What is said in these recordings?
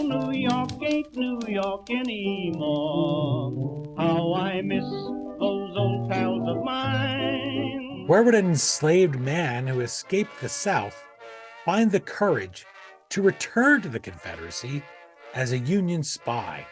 New York ain't New York anymore. How I miss those old pals of mine. Where would an enslaved man who escaped the South find the courage to return to the Confederacy as a Union spy?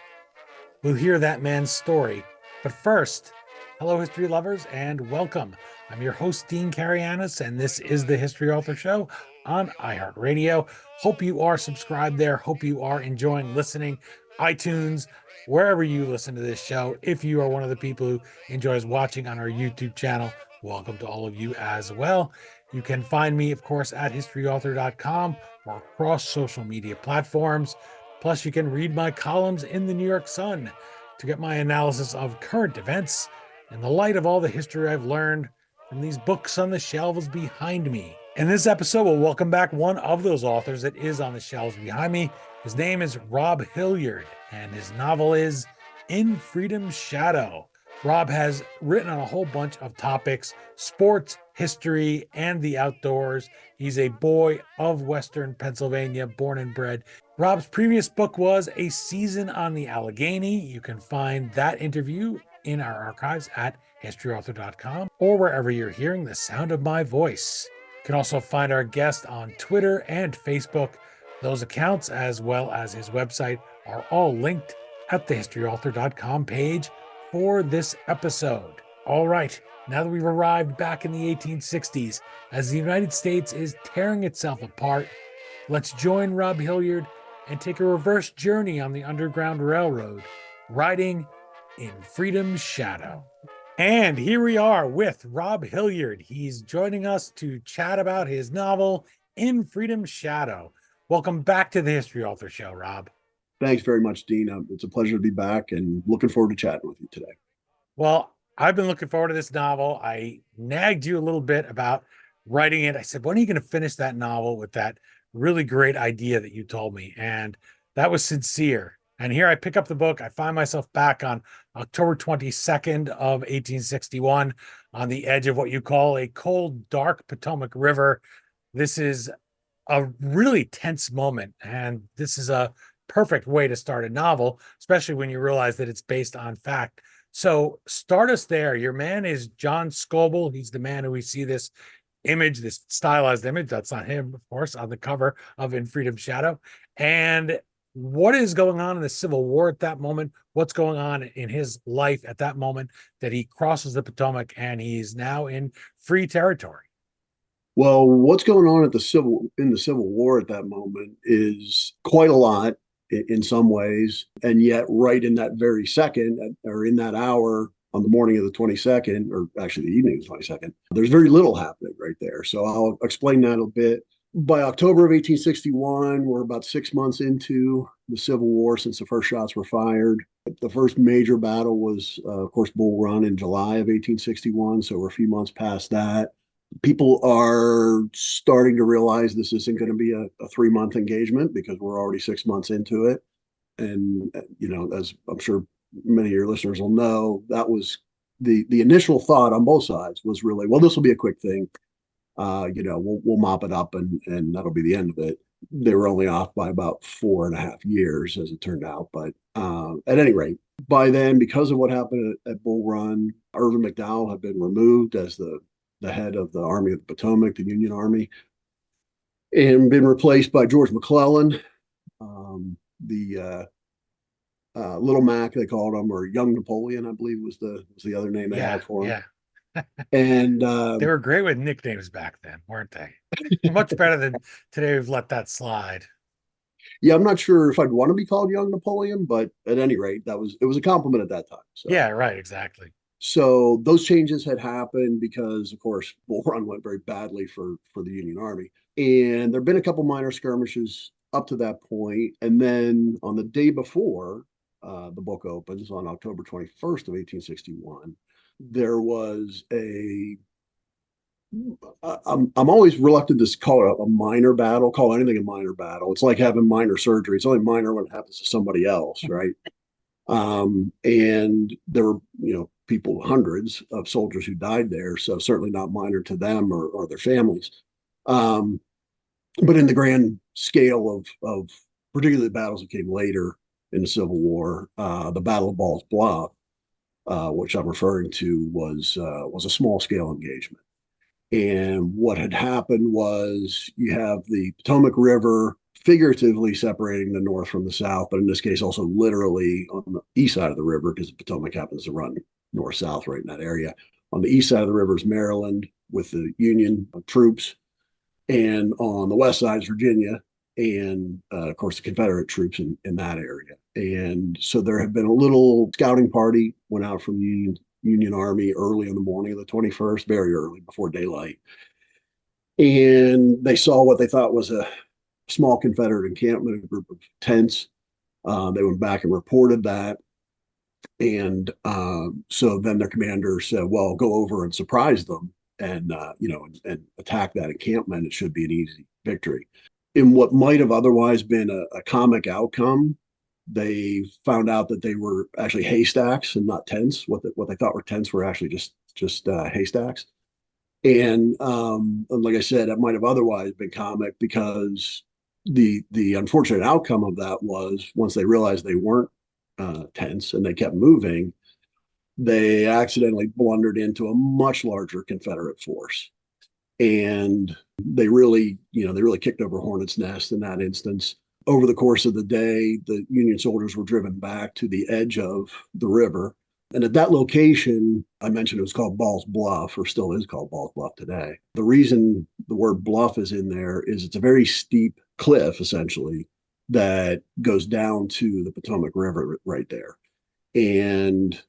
We'll hear that man's story. But first, hello, history lovers, and welcome. I'm your host, Dean Carianis, and this is the History Author Show on iHeartRadio. Hope you are subscribed there. Hope you are enjoying listening. iTunes, wherever you listen to this show. If you are one of the people who enjoys watching on our YouTube channel, welcome to all of you as well. You can find me, of course, at historyauthor.com or across social media platforms. Plus, you can read my columns in the New York Sun to get my analysis of current events in the light of all the history I've learned from these books on the shelves behind me. In this episode, we'll welcome back one of those authors that is on the shelves behind me. His name is Rob Hilliard, and his novel is In Freedom's Shadow. Rob has written on a whole bunch of topics: sports, history, and the outdoors. He's a boy of Western Pennsylvania, born and bred. Rob's previous book was A Season on the Allegheny. You can find that interview in our archives at historyauthor.com or wherever you're hearing the sound of my voice. You can also find our guest on Twitter and Facebook. Those accounts, as well as his website, are all linked at the historyauthor.com page for this episode. All right, now that we've arrived back in the 1860s, as the United States is tearing itself apart, let's join Rob Hilliard and take a reverse journey on the Underground Railroad, riding in Freedom's Shadow. And here we are with Rob Hilliard. He's joining us to chat about his novel, In Freedom's Shadow. Welcome back to the History Author Show, Rob. Thanks very much, Dean. It's a pleasure to be back and looking forward to chatting with you today. Well, I've been looking forward to this novel. I nagged you a little bit about writing it. I said, when are you going to finish that novel with that really great idea that you told me? And that was sincere. And here I pick up the book. I find myself back on October 22nd of 1861 on the edge of what you call a cold, dark Potomac River. This is a really tense moment. And this is a perfect way to start a novel, especially when you realize that it's based on fact. So start us there. Your man is John Scobell. He's the man who we see this image, this stylized image. That's not him, of course, on the cover of In Freedom's Shadow. And what is going on in the Civil War at that moment? What's going on in his life at that moment that he crosses the Potomac and he's now in free territory? Well, what's going on in the Civil War at that moment is quite a lot in some ways, and yet right in that very second, or in that hour on the morning of the 22nd, or actually the evening of the 22nd, there's very little happening right there. So I'll explain that a bit. By October of 1861, we're about 6 months into the Civil War since the first shots were fired. The first major battle was, of course, Bull Run in July of 1861, so we're a few months past that. People are starting to realize this isn't going to be a 3-month engagement because we're already 6 months into it. And, as I'm sure many of your listeners will know, that was the initial thought on both sides was really, well, this will be a quick thing. We'll mop it up and that'll be the end of it. They were only off by about 4.5 years, as it turned out. But at any rate, by then, because of what happened at Bull Run, Irvin McDowell had been removed as the head of the Army of the Potomac, the Union Army, and been replaced by George McClellan, the Little Mac, they called him, or Young Napoleon, I believe was the other name they had for him. Yeah. And they were great with nicknames back then, weren't they? Much better than today. We've let that slide. Yeah, I'm not sure if I'd want to be called Young Napoleon, but at any rate, it was a compliment at that time. So. Yeah, right, exactly. So those changes had happened because, of course, Bull Run went very badly for the Union Army. And there have been a couple minor skirmishes up to that point. And then on the day before the book opens, on October 21st of 1861, there was I'm always reluctant to call it a minor battle, call anything a minor battle. It's like having minor surgery. It's only minor when it happens to somebody else, right? And there were, people, hundreds of soldiers who died there. So certainly not minor to them or their families. But in the grand scale of particularly the battles that came later in the Civil War. The Battle of Ball's Bluff, which I'm referring to, was a small scale engagement. And what had happened was you have the Potomac River figuratively separating the North from the South, but in this case also literally on the east side of the river, because the Potomac happens to run north-south right in that area. On the east side of the river is Maryland with the Union troops, and on the west side is Virginia, and of course the Confederate troops in that area. And so there had been a little scouting party went out from the Union Army early in the morning of the 21st, very early before daylight. And they saw what they thought was a small Confederate encampment, a group of tents. They went back and reported that. And so then their commander said, well, go over and surprise them and, and attack that encampment. It should be an easy victory. In what might have otherwise been a comic outcome, they found out that they were actually haystacks and not tents. What they thought were tents were actually just haystacks. And like I said, it might have otherwise been comic because the unfortunate outcome of that was once they realized they weren't tents and they kept moving, they accidentally blundered into a much larger Confederate force. And they really kicked over hornet's nest in that instance. Over the course of the day, the Union soldiers were driven back to the edge of the river. And at that location, I mentioned it was called Ball's Bluff, or still is called Ball's Bluff today. The reason the word bluff is in there is it's a very steep cliff, essentially, that goes down to the Potomac River right there. And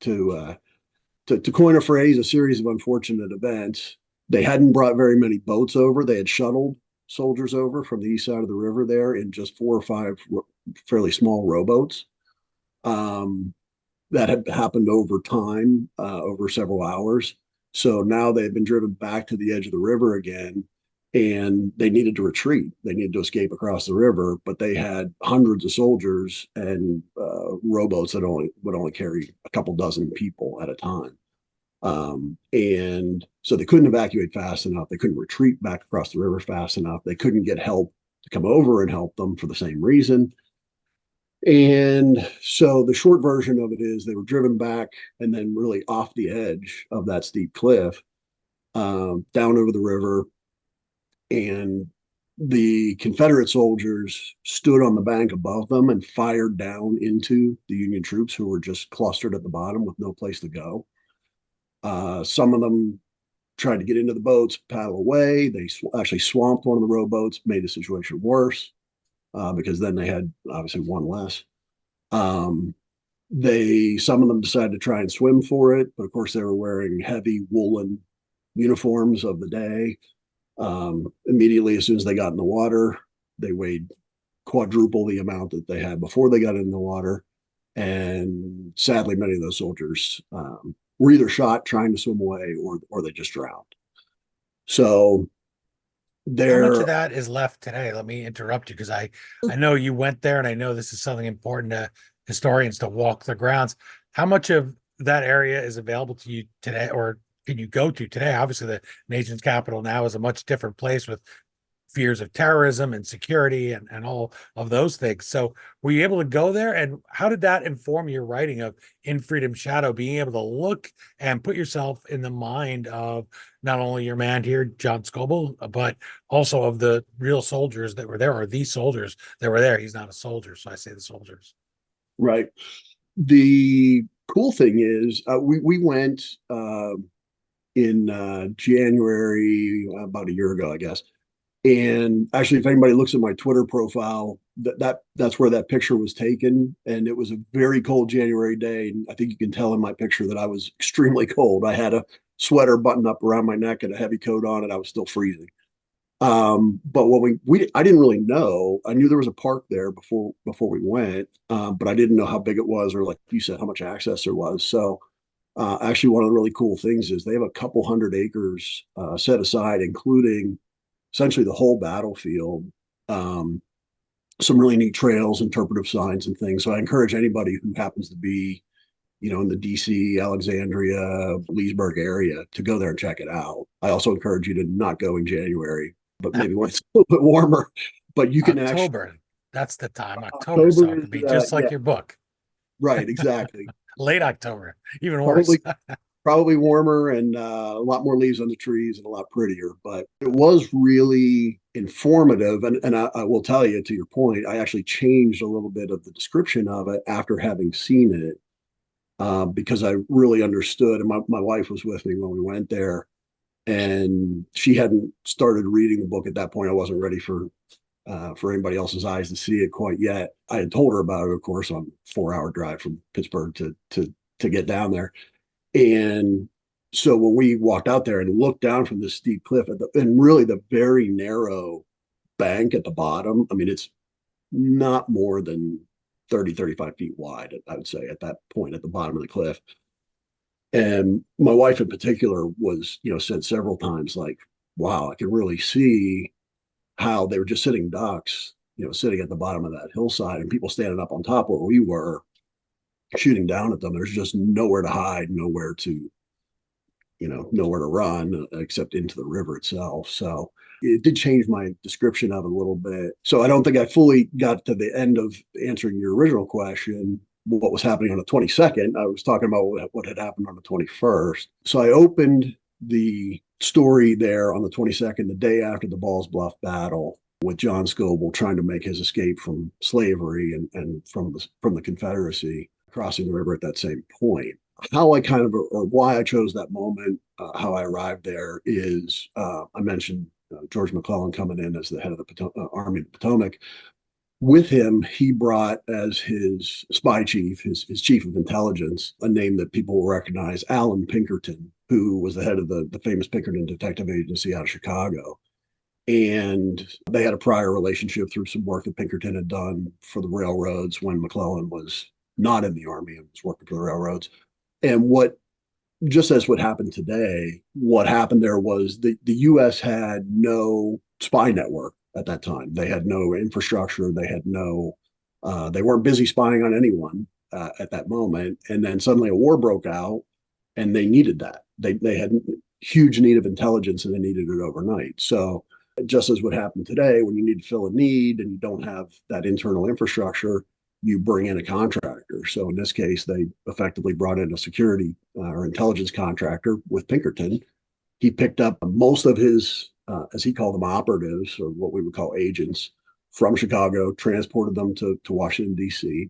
to coin a phrase, a series of unfortunate events, they hadn't brought very many boats over. They had shuttled soldiers over from the east side of the river there in just 4 or 5 fairly small rowboats. That had happened over time, over several hours. So now they had been driven back to the edge of the river again, and they needed to retreat. They needed to escape across the river, but they had hundreds of soldiers and rowboats that would only carry a couple dozen people at a time. And so they couldn't evacuate fast enough. They couldn't retreat back across the river fast enough. They couldn't get help to come over and help them for the same reason. And so the short version of it is they were driven back and then really off the edge of that steep cliff, down over the river. And the Confederate soldiers stood on the bank above them and fired down into the Union troops who were just clustered at the bottom with no place to go. Some of them tried to get into the boats, paddle away. They actually swamped one of the rowboats, made the situation worse because then they had obviously one less. Some of them decided to try and swim for it, but of course they were wearing heavy woolen uniforms of the day. Immediately, as soon as they got in the water, they weighed quadruple the amount that they had before they got in the water. And sadly, many of those soldiers were either shot trying to swim away or they just drowned. So how much of that is left today? Let me interrupt you because I know you went there, and I know this is something important to historians to walk the grounds. How much of that area is available to you today, or can you go to today? Obviously, the nation's capital now is a much different place with fears of terrorism and security and all of those things. So were you able to go there? And how did that inform your writing of In Freedom's Shadow, being able to look and put yourself in the mind of not only your man here, John Scobell, but also of the real soldiers that were there, or the soldiers that were there? He's not a soldier, so I say the soldiers. Right. The cool thing is we went in January, about a year ago, I guess. And actually, if anybody looks at my Twitter profile, that's where that picture was taken. And it was a very cold January day. And I think you can tell in my picture that I was extremely cold. I had a sweater buttoned up around my neck and a heavy coat on, and I was still freezing. But when I didn't really know. I knew there was a park there before we went, but I didn't know how big it was, or like you said, how much access there was. So actually, one of the really cool things is they have a couple hundred acres set aside, including essentially the whole battlefield, some really neat trails, interpretive signs and things. So I encourage anybody who happens to be, in the DC, Alexandria, Leesburg area to go there and check it out. I also encourage you to not go in January but maybe when it's a little bit warmer. But you can actually October. That's the time, October. So October it is could be just like yeah, your book, right, exactly. late October, even worse. Probably probably warmer and a lot more leaves on the trees and a lot prettier. But it was really informative. And I will tell you, to your point, I actually changed a little bit of the description of it after having seen it because I really understood. And my wife was with me when we went there, and she hadn't started reading the book at that point. I wasn't ready for anybody else's eyes to see it quite yet. I had told her about it, of course, on 4 hour drive from Pittsburgh to get down there. And so when we walked out there and looked down from this steep cliff and really the very narrow bank at the bottom, I mean, it's not more than 30, 35 feet wide, I would say, at that point at the bottom of the cliff. And my wife in particular was, said several times, like, wow, I can really see how they were just sitting ducks, sitting at the bottom of that hillside and people standing up on top where we were shooting down at them. There's just nowhere to hide, nowhere to run except into the river itself. So it did change my description of it a little bit. So I don't think I fully got to the end of answering your original question, what was happening on the 22nd. I was talking about what had happened on the 21st. So I opened the story there on the 22nd, the day after the Balls Bluff battle, with John Scobell trying to make his escape from slavery and from the Confederacy, crossing the river at that same point. How I kind of, or why I chose that moment, how I arrived there is I mentioned George McClellan coming in as the head of the Army of the Potomac. With him, he brought as his spy chief, his chief of intelligence, a name that people will recognize, Alan Pinkerton, who was the head of the famous Pinkerton Detective Agency out of Chicago. And they had a prior relationship through some work that Pinkerton had done for the railroads when McClellan was not in the Army and was working for the railroads. And just as what happened today, what happened there was the U.S. had no spy network at that time. They had no infrastructure. They weren't busy spying on anyone at that moment. And then suddenly a war broke out and they needed that. They had huge need of intelligence and they needed it overnight. So just as what happened today, when you need to fill a need and you don't have that internal infrastructure, you bring in a contractor. So in this case, they effectively brought in a security or intelligence contractor with Pinkerton. He picked up most of his, as he called them, operatives, or what we would call agents, from Chicago, transported them to Washington, D.C.,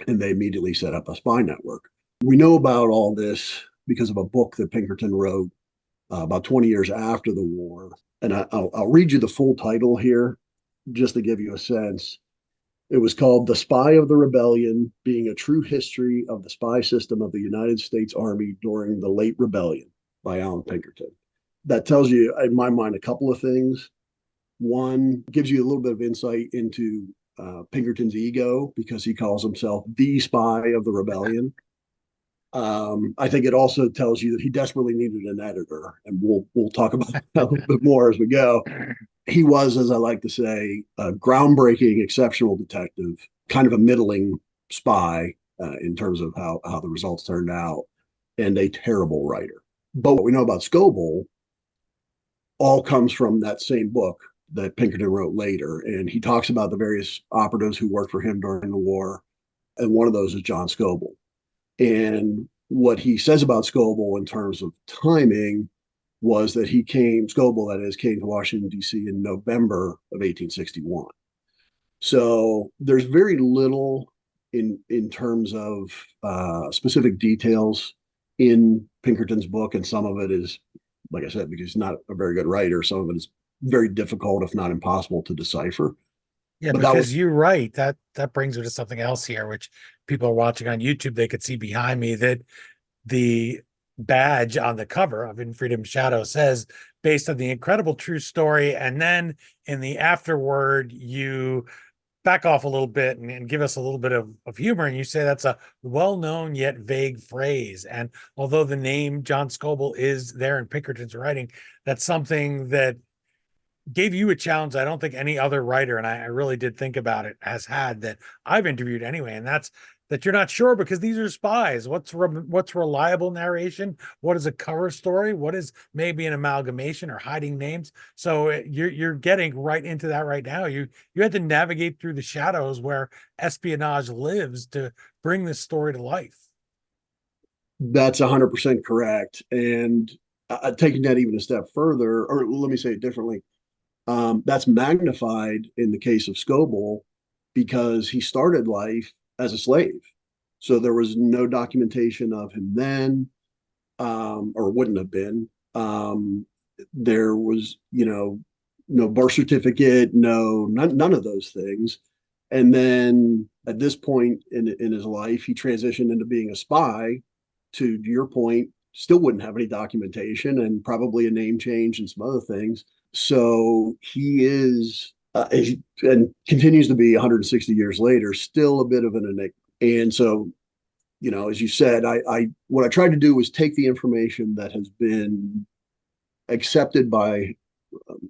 and they immediately set up a spy network. We know about all this because of a book that Pinkerton wrote about 20 years after the war. And I'll read you the full title here just to give you a sense. It was called The Spy of the Rebellion, Being a True History of the Spy System of the United States Army During the Late Rebellion by Alan Pinkerton. That tells you, in my mind, a couple of things. One, gives you a little bit of insight into Pinkerton's ego because he calls himself the spy of the rebellion. I think it also tells you that he desperately needed an editor, and we'll talk about that a little bit more as we go. He was, as I like to say, a groundbreaking, exceptional detective, kind of a middling spy in terms of how the results turned out, and a terrible writer. But what we know about Scobell all comes from that same book that Pinkerton wrote later, and he talks about the various operatives who worked for him during the war, and one of those is John Scobell. And what he says about Scobell in terms of timing was that Scobell, that is, came to Washington, D.C. in November of 1861. So there's very little in terms of specific details in Pinkerton's book, and some of it is, like I said, because he's not a very good writer, some of it is very difficult, if not impossible, to decipher. Yeah, But that was because you're right. That brings me to something else here, which people are watching on YouTube, they could see behind me that the badge on the cover of In Freedom's Shadow says, based on the incredible true story. And then in the afterword, you back off a little bit and give us a little bit of humor. And you say that's a well-known yet vague phrase. And although the name John Scobell is there in Pinkerton's writing, that's something that gave you a challenge I don't think any other writer, and I really did think about it, has had, that I've interviewed anyway. And that's that you're not sure because these are spies. What's reliable narration? What is a cover story? What is maybe an amalgamation or hiding names? So you're getting right into that right now. You had to navigate through the shadows where espionage lives to bring this story to life. That's 100% correct. And taking that even a step further, or let me say it differently, that's magnified in the case of Scobell because he started life as a slave. So there was no documentation of him then, or wouldn't have been. There was, no birth certificate, none of those things. And then at this point in his life, he transitioned into being a spy. To your point, still wouldn't have any documentation and probably a name change and some other things. So he is, and continues to be 160 years later, still a bit of an enigma. And so, as you said, what I tried to do was take the information that has been accepted by,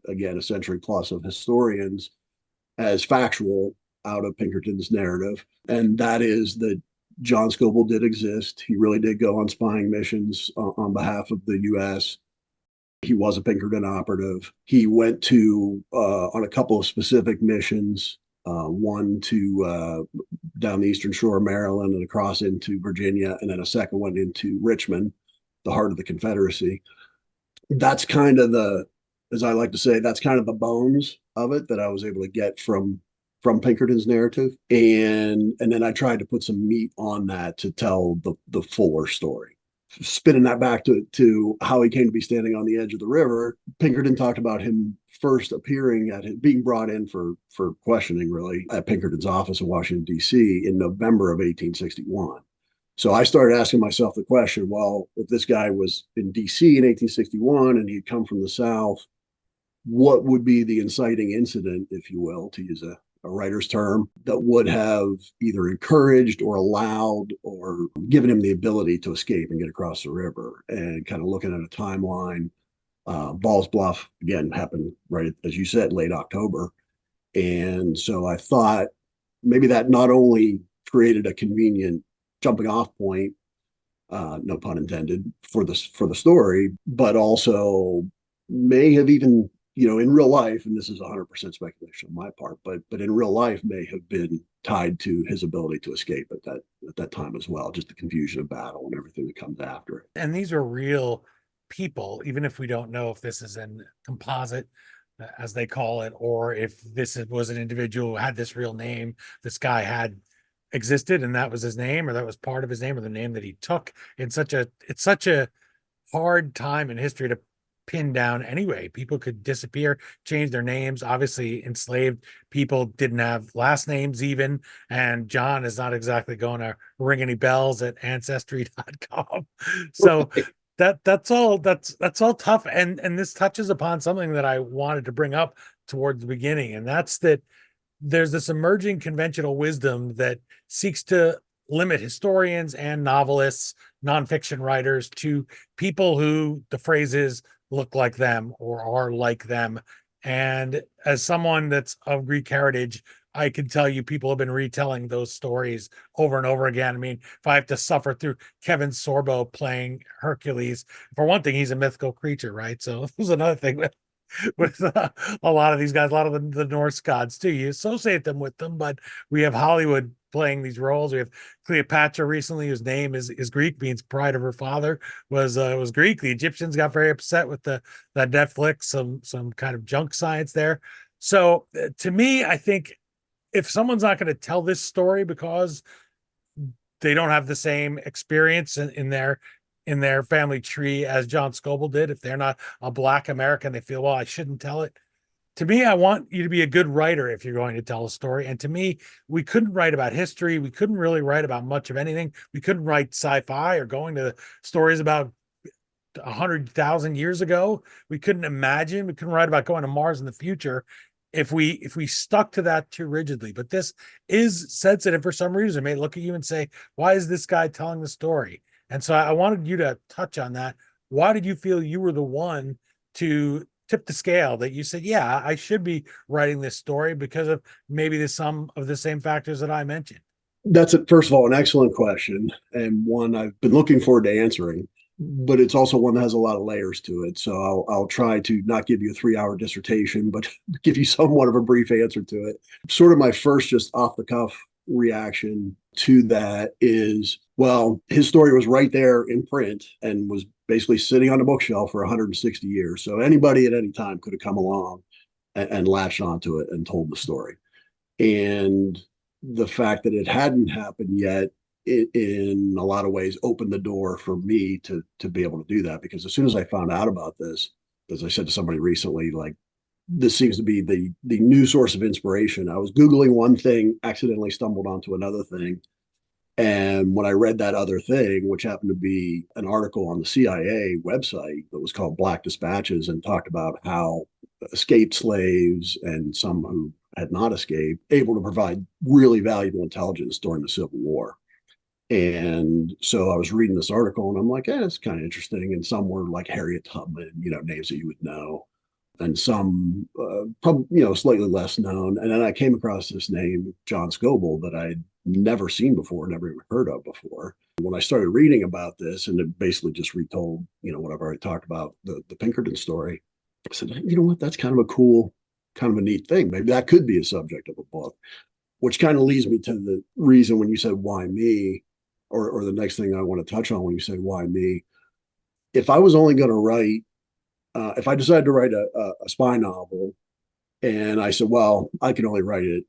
again, a century plus of historians as factual out of Pinkerton's narrative, and that is that John Scobell did exist. He really did go on spying missions on behalf of the U.S. He was a Pinkerton operative. He went to on a couple of specific missions, one to down the eastern shore of Maryland and across into Virginia, and then a second one into Richmond, the heart of the Confederacy. That's kind of as I like to say, that's kind of the bones of it that I was able to get from Pinkerton's narrative, and then I tried to put some meat on that to tell the fuller story. Spinning that back to how he came to be standing on the edge of the river, Pinkerton talked about him first appearing being brought in for questioning, really, at Pinkerton's office in Washington, D.C. in November of 1861. So I started asking myself the question, well, if this guy was in D.C. in 1861 and he'd come from the South, what would be the inciting incident, if you will, to use a writer's term, that would have either encouraged or allowed or given him the ability to escape and get across the river? And kind of looking at a timeline, Ball's Bluff, again, happened right, as you said, late October. And so I thought maybe that not only created a convenient jumping off point, no pun intended, for the story, but also may have even, in real life, and this is 100% speculation on my part, but in real life may have been tied to his ability to escape at that time as well, just the confusion of battle and everything that comes after it. And these are real people, even if we don't know if this is an composite, as they call it, or if was an individual who had this real name. This guy had existed and that was his name, or that was part of his name, or the name that he took. It's such a hard time in history to pin down anyway. People could disappear, change their names. Obviously, enslaved people didn't have last names even, and John is not exactly going to ring any bells at ancestry.com. So that's all tough. And this touches upon something that I wanted to bring up towards the beginning, and that's that there's this emerging conventional wisdom that seeks to limit historians and novelists, nonfiction writers, to people who the phrase is look like them or are like them. And as someone that's of Greek heritage, I can tell you people have been retelling those stories over and over again. I mean, if I have to suffer through Kevin Sorbo playing Hercules, for one thing, he's a mythical creature, right? So there's another thing with a lot of these guys, a lot of the Norse gods too. You associate them with them, but we have Hollywood playing these roles. We have Cleopatra recently, whose name is Greek, means pride of her father was Greek. The Egyptians got very upset with that Netflix, some kind of junk science there. So to me, I think if someone's not going to tell this story because they don't have the same experience in their family tree as John Scobell did, if they're not a Black American, they feel, well, I shouldn't tell it. To me, I want you to be a good writer if you're going to tell a story. And to me, we couldn't write about history. We couldn't really write about much of anything. We couldn't write sci-fi or going to stories about 100,000 years ago. We couldn't imagine. We couldn't write about going to Mars in the future if we stuck to that too rigidly. But this is sensitive for some reason. It may look at you and say, why is this guy telling the story? And so I wanted you to touch on that. Why did you feel you were the one to tip the scale, that you said, yeah, I should be writing this story because of maybe some of the same factors that I mentioned? That's first of all, an excellent question, and one I've been looking forward to answering, but it's also one that has a lot of layers to it. So I'll try to not give you a 3 hour dissertation, but give you somewhat of a brief answer to it. Sort of my first, just off the cuff reaction to that is, well, his story was right there in print and was basically sitting on a bookshelf for 160 years. So anybody at any time could have come along and latched onto it and told the story. And the fact that it hadn't happened yet, in a lot of ways, opened the door for me to be able to do that. Because as soon as I found out about this, as I said to somebody recently, like, this seems to be the new source of inspiration. I was Googling one thing, accidentally stumbled onto another thing. And when I read that other thing, which happened to be an article on the CIA website that was called Black Dispatches, and talked about how escaped slaves and some who had not escaped able to provide really valuable intelligence during the Civil War. And so I was reading this article and I'm like, it's kind of interesting. And some were like Harriet Tubman, names that you would know, and some probably, slightly less known. And then I came across this name, John Scobell, that I'd never seen before, never even heard of before. When I started reading about this, and it basically just retold, what I've already talked about, the Pinkerton story, I said, you know what, that's kind of a cool, kind of a neat thing. Maybe that could be a subject of a book, which kind of leads me to the reason when you said, why me? Or the next thing I want to touch on when you said, why me? If I was only going to write, if I decided to write a spy novel and I said, well, I can only write it,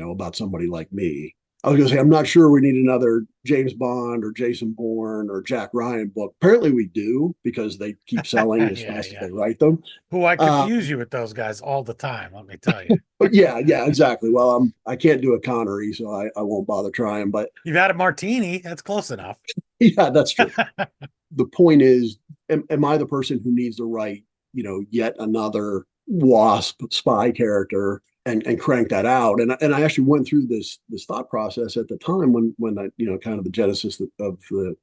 about somebody like me, I was going to say, I'm not sure we need another James Bond or Jason Bourne or Jack Ryan book. Apparently we do, because they keep selling as Yeah, fast yeah. as they write them. Who I confuse you with those guys all the time, let me tell you. But yeah, exactly. Well, I can't do a Connery, so I won't bother trying. But You've had a martini, that's close enough. yeah, that's true. The point is, am I the person who needs to write, yet another WASP spy character and crank that out? And I actually went through this thought process at the time when I, kind of the genesis of the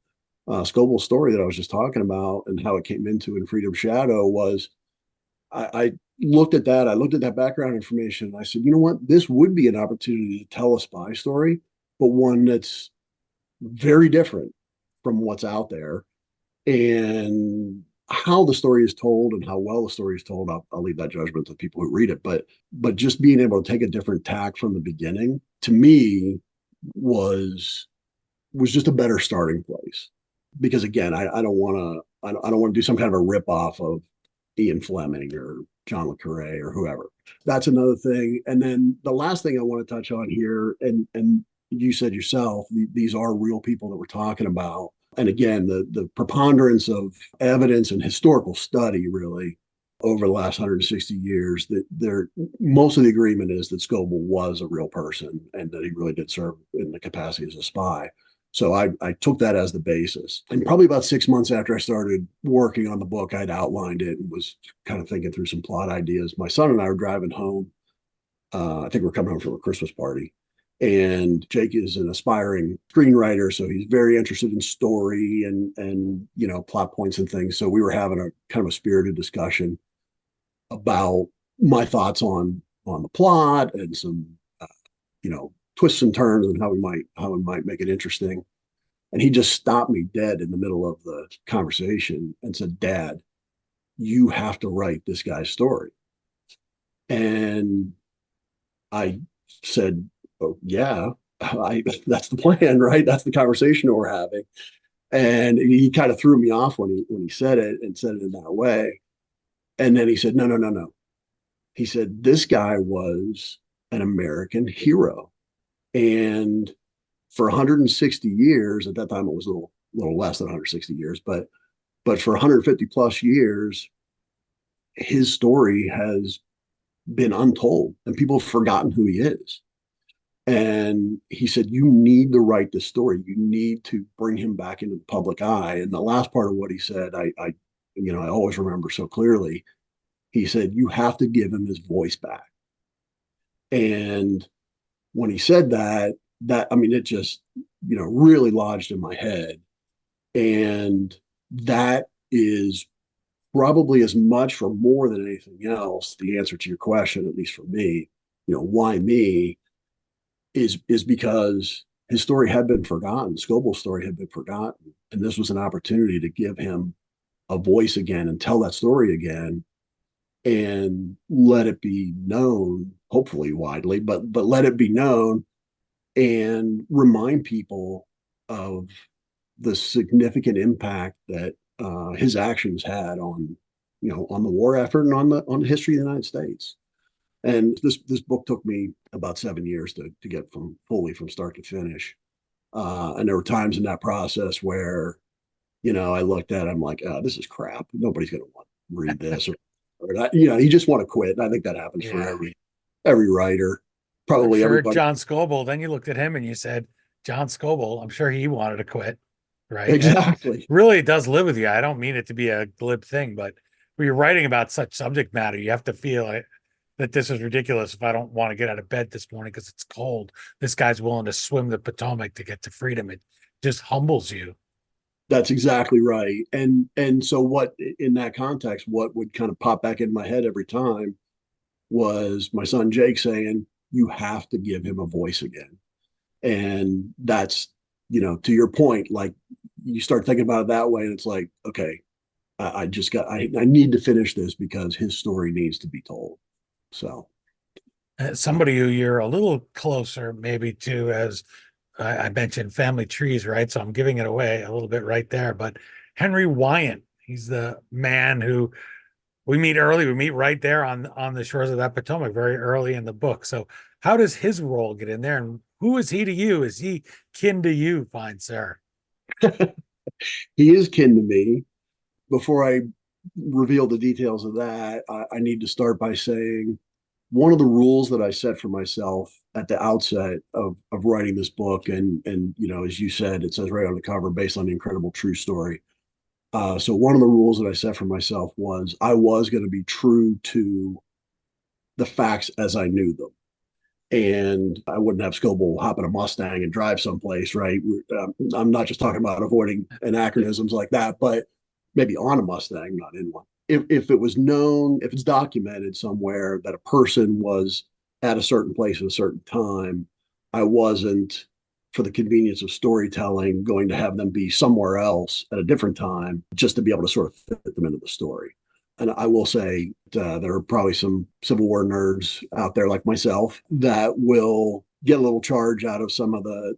Scobell story that I was just talking about and how it came into in Freedom Shadow was, I looked at that. I looked at that background information. And I said, you know what? This would be an opportunity to tell a spy story, but one that's very different from what's out there. And how the story is told and how well the story is told, I'll leave that judgment to people who read it. But just being able to take a different tack from the beginning, to me, was just a better starting place. Because again, I don't want to I don't want to do some kind of a rip off of Ian Fleming or John le Carre or whoever. That's another thing. And then the last thing I want to touch on here, and you said yourself, these are real people that we're talking about. And again, the preponderance of evidence and historical study, really, over the last 160 years, that most of the agreement is that Scobell was a real person and that he really did serve in the capacity as a spy. So I took that as the basis. And probably about 6 months after I started working on the book, I'd outlined it and was kind of thinking through some plot ideas. My son and I were driving home. I think we're coming home from a Christmas party. And Jake is an aspiring screenwriter, so he's very interested in story and plot points and things. So we were having a kind of a spirited discussion about my thoughts on the plot and some twists and turns and how we might make it interesting. And he just stopped me dead in the middle of the conversation and said, "Dad, you have to write this guy's story." And I said, "Oh yeah, that's the plan, right? That's the conversation that we're having." And he kind of threw me off when he said it and said it in that way. And then he said, "No, no, no, no." He said, "This guy was an American hero, and for 160 years, at that time it was a little less than 160 years, but for 150 plus years, his story has been untold, and people have forgotten who he is." And he said, "You need to write this story. You need to bring him back into the public eye." And the last part of what he said, I always remember so clearly. He said, "You have to give him his voice back." And when he said that I mean, it just, really lodged in my head. And that is probably as much or more than anything else, the answer to your question, at least for me, why me, is because his story had been forgotten. Scobell's story had been forgotten. And this was an opportunity to give him a voice again and tell that story again and let it be known, hopefully widely, but let it be known and remind people of the significant impact that his actions had on, on the war effort and on the history of the United States. And this book took me about 7 years to get from start to finish. And there were times in that process where, I looked at it, I'm like, oh, this is crap. Nobody's going to want to read this, you just want to quit. And I think that happens for Yeah. every writer, I'm probably sure everybody. John Scobell, then you looked at him and you said, John Scobell, I'm sure he wanted to quit, right? It Exactly. really does live with you. I don't mean it to be a glib thing, but when you're writing about such subject matter, you have to feel that this is ridiculous if I don't want to get out of bed this morning because it's cold. This guy's willing to swim the Potomac to get to freedom. It just humbles you. That's exactly right. And so what in that context, what would kind of pop back in my head every time was my son Jake saying, you have to give him a voice again. And that's, to your point, like you start thinking about it that way, and it's like, okay, I need to finish this because his story needs to be told. So Somebody who you're a little closer maybe to, as I mentioned, family trees, right? So I'm giving it away a little bit right there. But Henry Wyant, he's the man who we meet early. We meet right there on the shores of that Potomac, very early in the book. So how does his role get in there, and who is he to you? Is he kin to you, fine sir? he is kin to me. Before I reveal the details of that, I need to start by saying one of the rules that I set for myself at the outset of writing this book, and as you said, it says right on the cover, based on the incredible true story. So one of the rules that I set for myself was I was going to be true to the facts as I knew them. And I wouldn't have Scobell hop in a Mustang and drive someplace, right? I'm not just talking about avoiding anachronisms like that, but maybe on a Mustang, not in one. If it was known, if it's documented somewhere that a person was at a certain place at a certain time, I wasn't, for the convenience of storytelling, going to have them be somewhere else at a different time just to be able to sort of fit them into the story. And I will say there are probably some Civil War nerds out there like myself that will get a little charge out of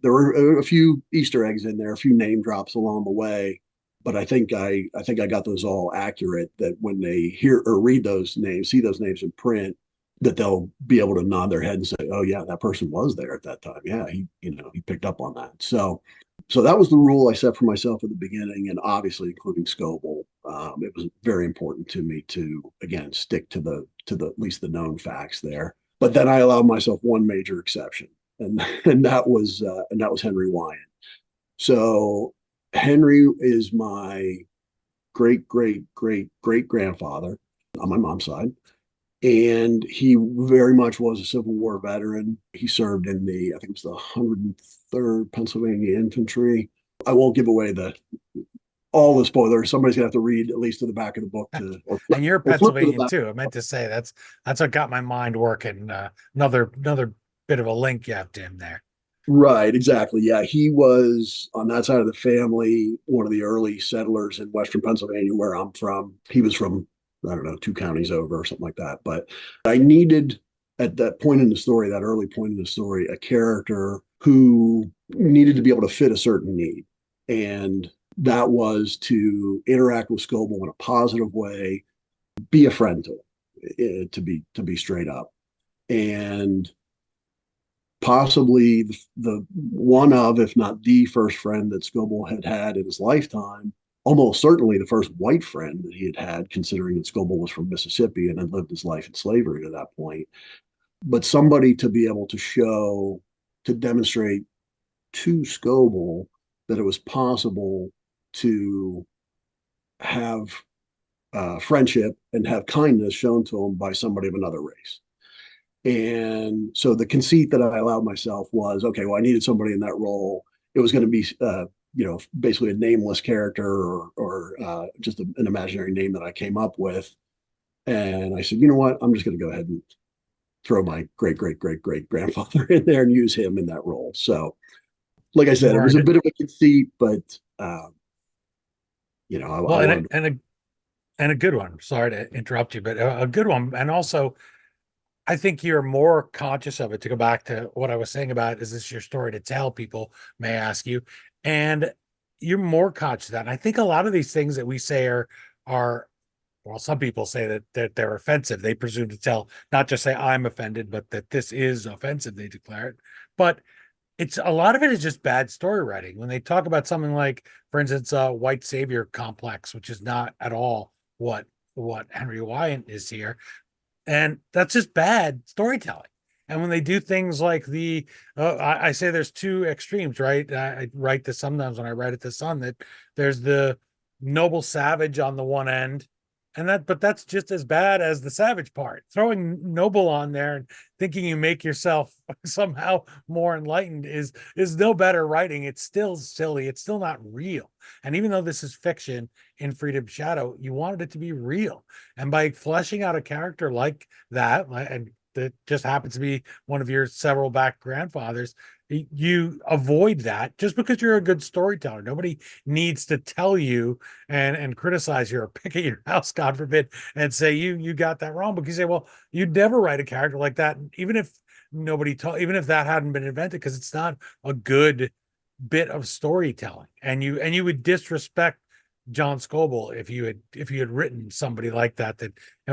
there were a few Easter eggs in there, a few name drops along the way. But I think I got those all accurate, that when they hear or read those names, see those names in print, that they'll be able to nod their head and say, oh yeah, that person was there at that time. Yeah, he picked up on that. So that was the rule I set for myself at the beginning, and obviously including Scobell. It was very important to me to again stick to the at least the known facts there. But then I allowed myself one major exception, and and that was Henry Wyant. So Henry is my great great great great grandfather on my mom's side, and he very much was a Civil War veteran. He served in I think it was the 103rd Pennsylvania Infantry. I won't give away all the spoilers. Somebody's gonna have to read at least to the back of the book And you're or flip to the Pennsylvanian back. too. I meant to say that's what got my mind working. Another bit of a link you have to him there. Right, exactly. Yeah, he was on that side of the family, one of the early settlers in Western Pennsylvania, where I'm from. He was from, I don't know, two counties over or something like that. But I needed at that point in the story, that early point in the story, a character who needed to be able to fit a certain need. And that was to interact with Scobell in a positive way, be a friend to him, to be straight up. And possibly the one of, if not the first friend that Scobell had in his lifetime, almost certainly the first white friend that he had, considering that Scobell was from Mississippi and had lived his life in slavery to that point. But somebody to be able to demonstrate to Scobell that it was possible to have friendship and have kindness shown to him by somebody of another race. And so the conceit that I allowed myself was, okay, well, I needed somebody in that role. It was going to be, basically a nameless character or just an imaginary name that I came up with. And I said, you know what? I'm just going to go ahead and throw my great great great great grandfather in there and use him in that role. So like I said, it was a Right. bit of a conceit, but I Well, wanted. and a good one. Sorry to interrupt you, but a good one. And also, I think you're more conscious of it. To go back to what I was saying about, is this your story to tell? People may ask you, and you're more conscious of that. And I think a lot of these things that we say are well, some people say that they're offensive. They presume to tell, not just say I'm offended, but that this is offensive. They declare it, but it's a lot of it is just bad story writing. When they talk about something like, for instance, white savior complex, which is not at all what Henry Wyatt is here, and that's just bad storytelling. And when they do things like I say there's two extremes, right? I write this sometimes when I write it to Sun, that there's the noble savage on the one end, but that's just as bad as the savage part. Throwing noble on there and thinking you make yourself somehow more enlightened is no better writing. It's still silly. It's still not real. And even though this is fiction in Freedom Shadow, you wanted it to be real. And by fleshing out a character like that, and that just happens to be one of your several back grandfathers, you avoid that just because you're a good storyteller. Nobody needs to tell you and criticize you or pick at your house, God forbid, and say you got that wrong. Because you say, well, you'd never write a character like that, even if even if that hadn't been invented, because it's not a good bit of storytelling. And you would disrespect John Scobell if you had written somebody like that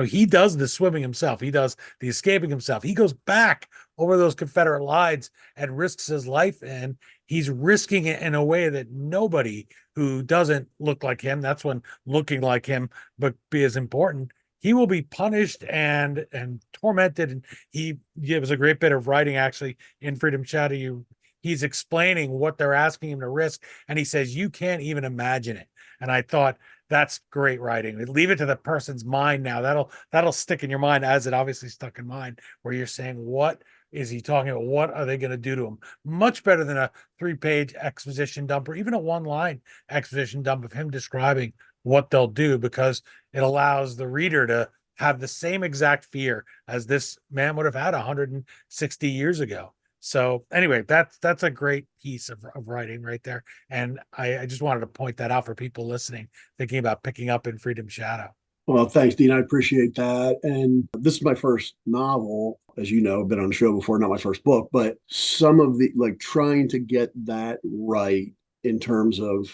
he does the swimming himself, he does the escaping himself, he goes back over those Confederate lines and risks his life, and he's risking it in a way that nobody who doesn't look like him, that's when looking like him but be as important, he will be punished and tormented. And he gives a great bit of writing actually in Freedom Shadow. He's explaining what they're asking him to risk, and he says you can't even imagine it. And I thought, that's great writing. Leave it to the person's mind now. That'll stick in your mind, as it obviously stuck in mine, where you're saying, what is he talking about? What are they going to do to him? Much better than a 3-page exposition dump, or even a 1-line exposition dump of him describing what they'll do, because it allows the reader to have the same exact fear as this man would have had 160 years ago. So anyway, that's a great piece of writing right there. And I just wanted to point that out for people listening, thinking about picking up in Freedom Shadow. Well, thanks, Dean. I appreciate that. And this is my first novel, as you know, I've been on the show before, not my first book, but some of the like trying to get that right in terms of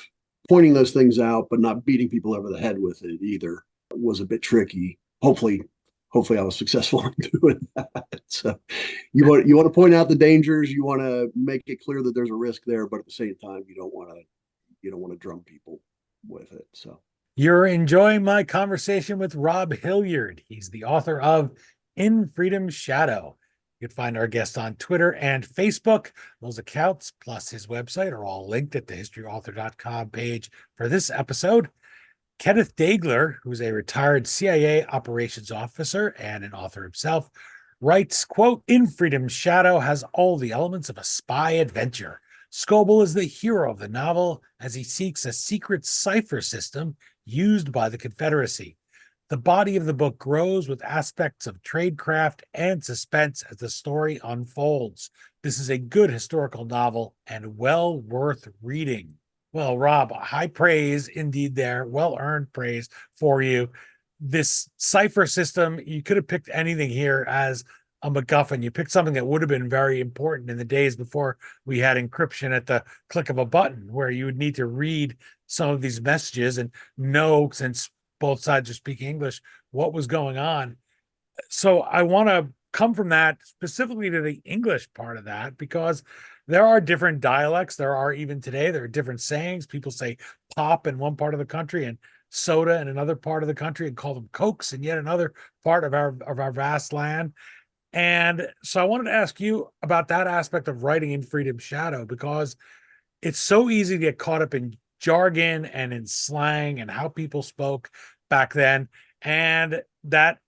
pointing those things out, but not beating people over the head with it either was a bit tricky. Hopefully I was successful in doing that. So you want to point out the dangers, you want to make it clear that there's a risk there, but at the same time you don't want to drum people with it. So You're enjoying my conversation with Rob Hilliard. He's the author of In Freedom Shadow. You can find our guest on Twitter and Facebook. Those accounts, plus his website, are all linked at the historyauthor.com page for this episode. Kenneth Dagler, who's a retired CIA operations officer and an author himself, writes, quote, In Freedom Shadow has all the elements of a spy adventure. Scobell is the hero of the novel as he seeks a secret cipher system used by the Confederacy. The body of the book grows with aspects of tradecraft and suspense as the story unfolds. This is a good historical novel and well worth reading. Well, Rob, high praise indeed there. Well-earned praise for you. This cipher system, you could have picked anything here as a MacGuffin. You picked something that would have been very important in the days before we had encryption at the click of a button, where you would need to read some of these messages and know, since both sides are speaking English, what was going on. So I want to come from that specifically to the English part of that, because there are different dialects. There are, even today, there are different sayings. People say pop in one part of the country and soda in another part of the country, and call them cokes in yet another part of our vast land. And so I wanted to ask you about that aspect of writing in Freedom Shadow, because it's so easy to get caught up in jargon and in slang and how people spoke back then. And that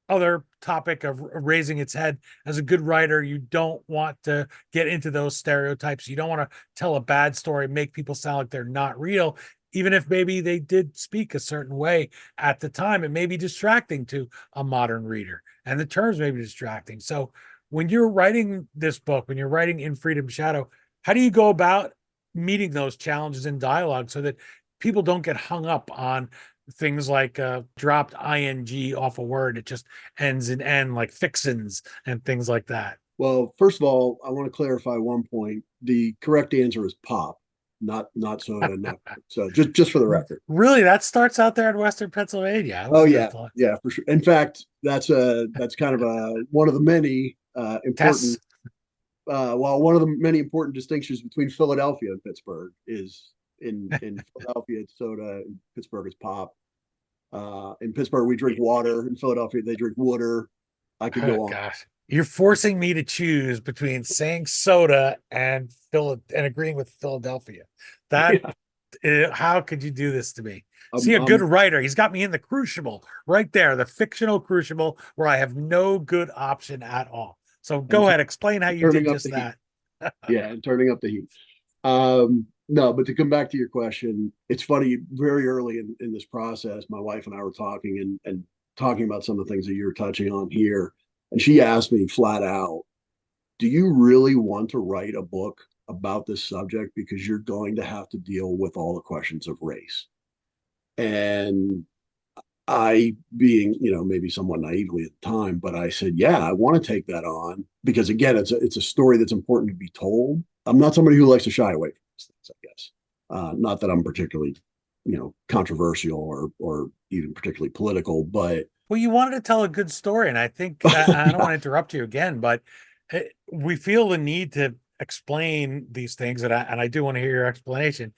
other topic of raising its head, as a good writer, you don't want to get into those stereotypes. You don't want to tell a bad story, make people sound like they're not real, even if maybe they did speak a certain way at the time. It may be distracting to a modern reader, and the terms may be distracting. So when you're writing this book, when you're writing In Freedom Shadow, how do you go about meeting those challenges in dialogue so that people don't get hung up on things like dropped ing off a word. It just ends in n, like fixins and things like that. Well, first of all, I want to clarify one point. The correct answer is pop, not soda, not so. Just for the record. Really, that starts out there in Western Pennsylvania. I Oh wouldn't have yeah, thought. yeah, for sure. In fact, that's kind of a one of the many Tess. important well, one of the many important distinctions between Philadelphia and Pittsburgh is in Philadelphia it's soda, in Pittsburgh it's pop. In Pittsburgh we drink water. In Philadelphia they drink water. I could Oh go on. gosh, you're forcing me to choose between saying soda and and agreeing with Philadelphia. That how could you do this to me? I'm, See, a good I'm, writer. He's got me in the crucible right there, the fictional crucible where I have no good option at all. So and go ahead, explain how you did turning up just the heat. that. Yeah, and turning up the heat. No, but to come back to your question, it's funny. Very early in this process, my wife and I were talking and talking about some of the things that you're touching on here, and she asked me flat out, "Do you really want to write a book about this subject? Because you're going to have to deal with all the questions of race." And I, being, maybe somewhat naively at the time, but I said, yeah, I want to take that on because again, it's a story that's important to be told. I'm not somebody who likes to shy away from these things, I guess. Not that I'm particularly, controversial or even particularly political, but Well, you wanted to tell a good story, and I think I don't want to interrupt you again, but we feel the need to explain these things, and I do want to hear your explanation.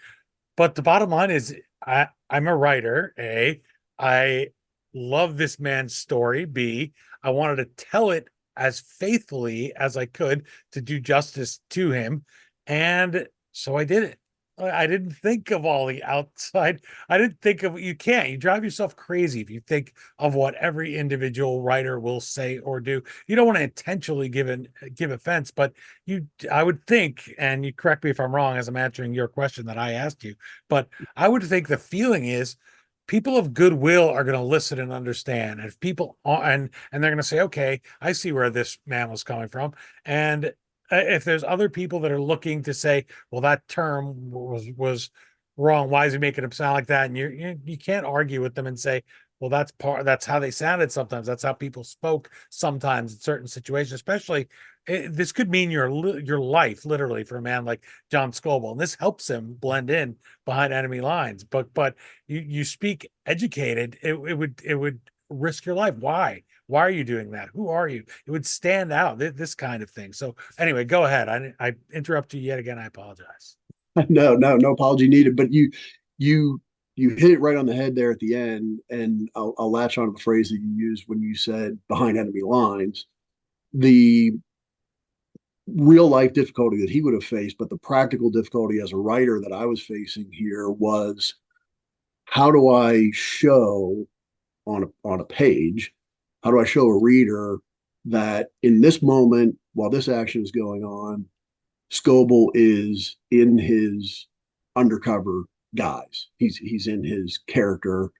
But the bottom line is, I'm a writer. A, I love this man's story. B, I wanted to tell it as faithfully as I could to do justice to him, and so I did it. I didn't think of all the outside. I didn't think of you can't. You drive yourself crazy if you think of what every individual writer will say or do. You don't want to intentionally give offense, but I would think, and you correct me if I'm wrong as I'm answering your question that I asked you, but I would think the feeling is people of goodwill are going to listen and understand. And if people are, and they're going to say, okay, I see where this man was coming from. And if there's other people that are looking to say, well, that term was wrong. Why is he making it sound like that? And you can't argue with them and say, well, that's how they sounded sometimes. That's how people spoke sometimes in certain situations, especially this could mean your life literally for a man like John Scobell. And this helps him blend in behind enemy lines. But you speak educated, it would risk your life. Why are you doing that? Who are you? It would stand out, this kind of thing. So anyway, go ahead. I interrupt you yet again. I apologize. no apology needed. But you you hit it right on the head there at the end, and I'll latch on to the phrase that you used when you said behind enemy lines. The real life difficulty that he would have faced, but the practical difficulty as a writer that I was facing here was how do I show on a page, how do I show a reader that in this moment, while this action is going on, Scoble is in his undercover guise. He's in his character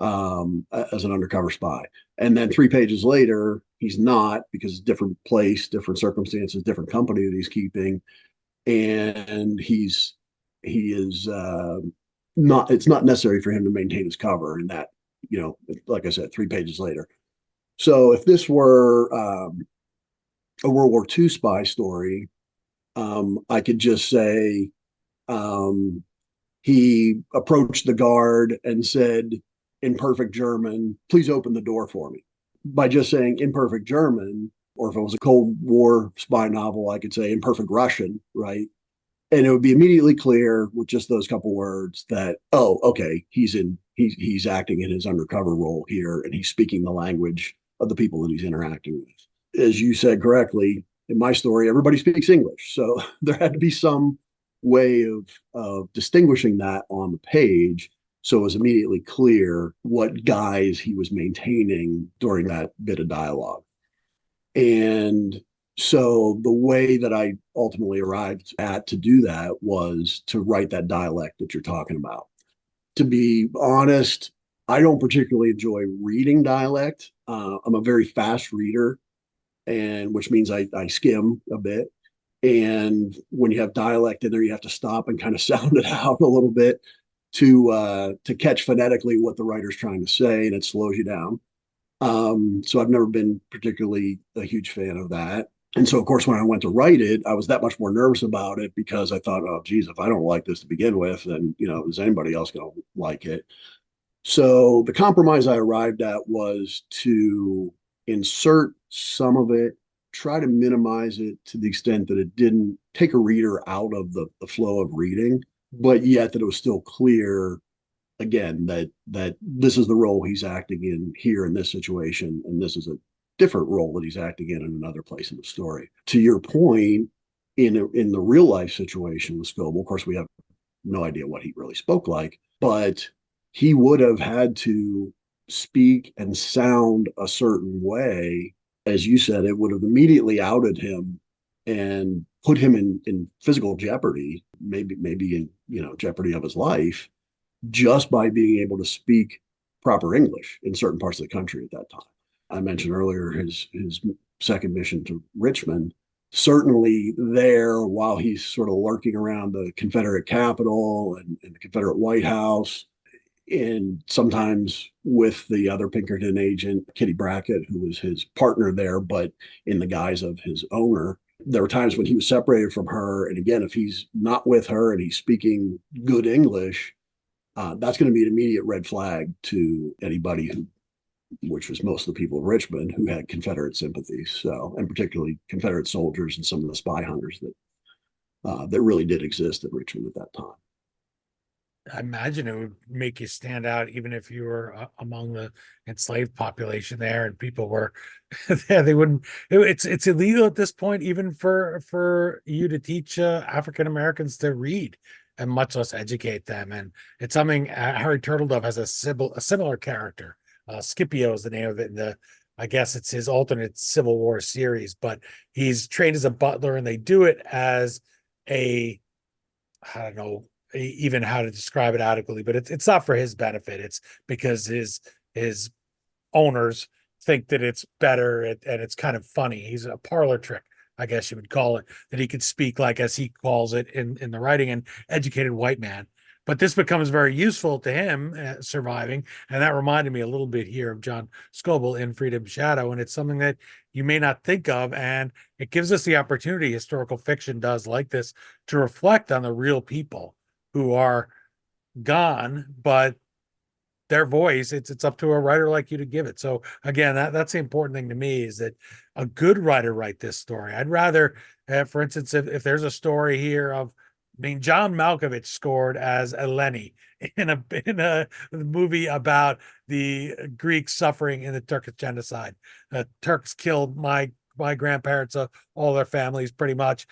as an undercover spy. And then 3 pages later, he's not because it's different place, different circumstances, different company that he's keeping, and he is not. It's not necessary for him to maintain his cover, and that like I said, 3 pages later. So if this were a World War II spy story, I could just say um, he approached the guard and said in perfect German, please open the door for me. By just saying imperfect German, or if it was a Cold War spy novel, I could say imperfect Russian, right? And it would be immediately clear with just those couple words that, oh, okay, he's acting in his undercover role here, and he's speaking the language of the people that he's interacting with. As you said correctly, in my story, everybody speaks English, so there had to be some way of distinguishing that on the page so it was immediately clear what guise he was maintaining during that bit of dialogue. And so the way that I ultimately arrived at to do that was to write that dialect that you're talking about. To be honest, I don't particularly enjoy reading dialect. I'm a very fast reader, and which means I skim a bit. And when you have dialect in there, you have to stop and kind of sound it out a little bit to catch phonetically what the writer's trying to say, and it slows you down. So I've never been particularly a huge fan of that. And so, of course, when I went to write it, I was that much more nervous about it because I thought, oh, geez, if I don't like this to begin with, then, is anybody else going to like it? So the compromise I arrived at was to insert some of it, try to minimize it to the extent that it didn't take a reader out of the flow of reading, but yet that it was still clear again that this is the role he's acting in here in this situation, and this is a different role that he's acting in another place in the story. To your point, in the real life situation with Scobell, of course, we have no idea what he really spoke like, but he would have had to speak and sound a certain way. As you said, it would have immediately outed him and put him in physical jeopardy, maybe in jeopardy of his life, just by being able to speak proper English in certain parts of the country at that time. I mentioned earlier his second mission to Richmond. Certainly there, while he's sort of lurking around the Confederate Capitol and the Confederate White House, and sometimes with the other Pinkerton agent, Kitty Brackett, who was his partner there, but in the guise of his owner. There were times when he was separated from her. And again, if he's not with her and he's speaking good English, that's going to be an immediate red flag to anybody which was most of the people of Richmond, who had Confederate sympathies. So, and particularly Confederate soldiers and some of the spy hunters that really did exist in Richmond at that time. I imagine it would make you stand out, even if you were among the enslaved population there, and people were there. They wouldn't. It's illegal at this point, even for you to teach African Americans to read, and much less educate them. And it's something Harry Turtledove has a similar character. Scipio is the name of it. I guess it's his alternate Civil War series, but he's trained as a butler, and they do it as I don't know even how to describe it adequately, but it's not for his benefit. It's because his owners think that it's better, and it's kind of funny. He's a parlor trick, I guess you would call it, that he could speak like, as he calls it in the writing, an educated white man. But this becomes very useful to him surviving. And that reminded me a little bit here of John Scobell in Freedom's Shadow. And it's something that you may not think of. And it gives us the opportunity, historical fiction does like this, to reflect on the real people who are gone, but their voice, it's up to a writer like you to give it. So again, that's the important thing to me, is that a good writer write this story. I'd rather, for instance, if there's a story here of, John Malkovich scored as Eleni in a movie about the Greeks suffering in the Turkish genocide. The Turks killed my grandparents, all their families, pretty much.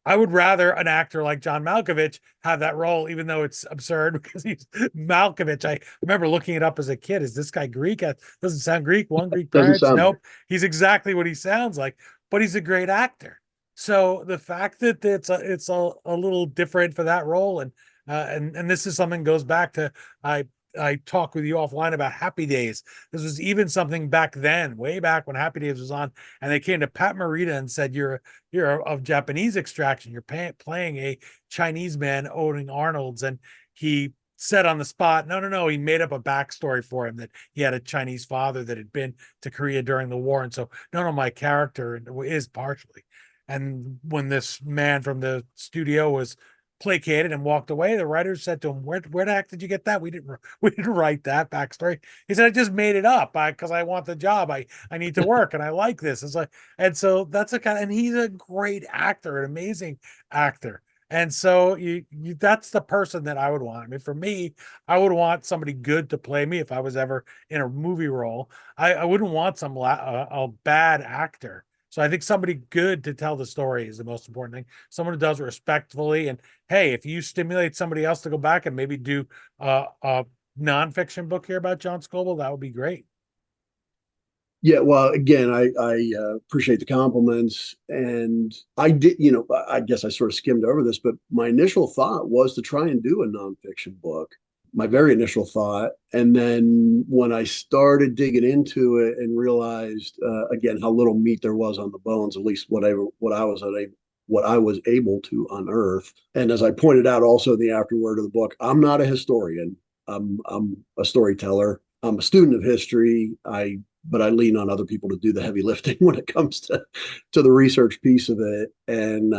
I would rather an actor like John Malkovich have that role, even though it's absurd because he's Malkovich. I remember looking it up as a kid. Is this guy Greek? Doesn't sound Greek. One Greek Doesn't parents. sound. Nope. He's exactly what he sounds like, but he's a great actor. So the fact that it's a little different for that role, and this is something goes back to I talked with you offline about Happy Days. This was even something back then, way back when Happy Days was on, and they came to Pat Morita and said, you're of Japanese extraction. You're playing a Chinese man owning Arnold's. And he said on the spot, no. He made up a backstory for him, that he had a Chinese father that had been to Korea during the war. And so, no, my character is partially. And when this man from the studio was placated and walked away, the writers said to him, where the heck did you get that? We didn't write that backstory. He said, I just made it up because I want the job. I need to work and I like this. It's like, and so that's and he's a great actor, an amazing actor. And so that's the person that I would want. I mean, for me, I would want somebody good to play me if I was ever in a movie role. I wouldn't want a bad actor. So I think somebody good to tell the story is the most important thing. Someone who does it respectfully. And hey, if you stimulate somebody else to go back and maybe do a nonfiction book here about John Scobell, that would be great. Yeah, well, again, I appreciate the compliments, and I did, I guess I sort of skimmed over this, but my initial thought was to try and do a nonfiction book. My very initial thought, and then when I started digging into it and realized again how little meat there was on the bones, at least what I was what I was able to unearth. And as I pointed out also in the afterword of the book, I'm not a historian. I'm a storyteller. I'm a student of history. But I lean on other people to do the heavy lifting when it comes to the research piece of it. And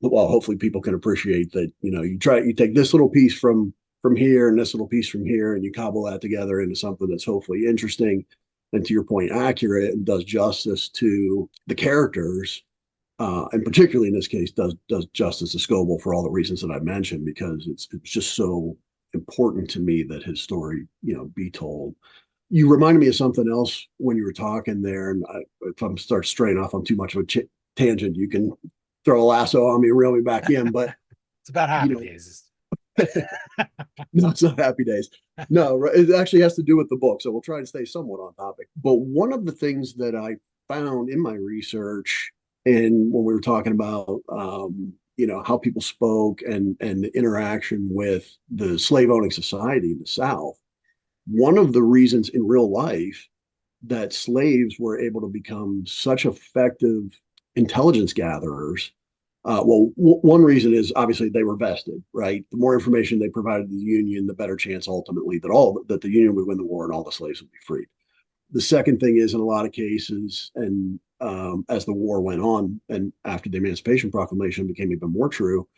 well, hopefully people can appreciate that. You take this little piece from here and this little piece from here, and you cobble that together into something that's hopefully interesting and, to your point, accurate and does justice to the characters. And particularly in this case, does justice to Scobell for all the reasons that I mentioned, because it's just so important to me that his story, be told. You reminded me of something else when you were talking there, and if I'm start straying off on too much of a tangent, you can throw a lasso on me and reel me back in. But it's about happy days. No, it's not happy days. No, it actually has to do with the book, so we'll try to stay somewhat on topic. But one of the things that I found in my research, and when we were talking about how people spoke and the interaction with the slave owning society in the South, one of the reasons in real life that slaves were able to become such effective intelligence gatherers. One reason is obviously they were vested, right? The more information they provided to the Union, the better chance ultimately that the Union would win the war and all the slaves would be freed. The second thing is, in a lot of cases, and as the war went on and after the Emancipation Proclamation became even more true,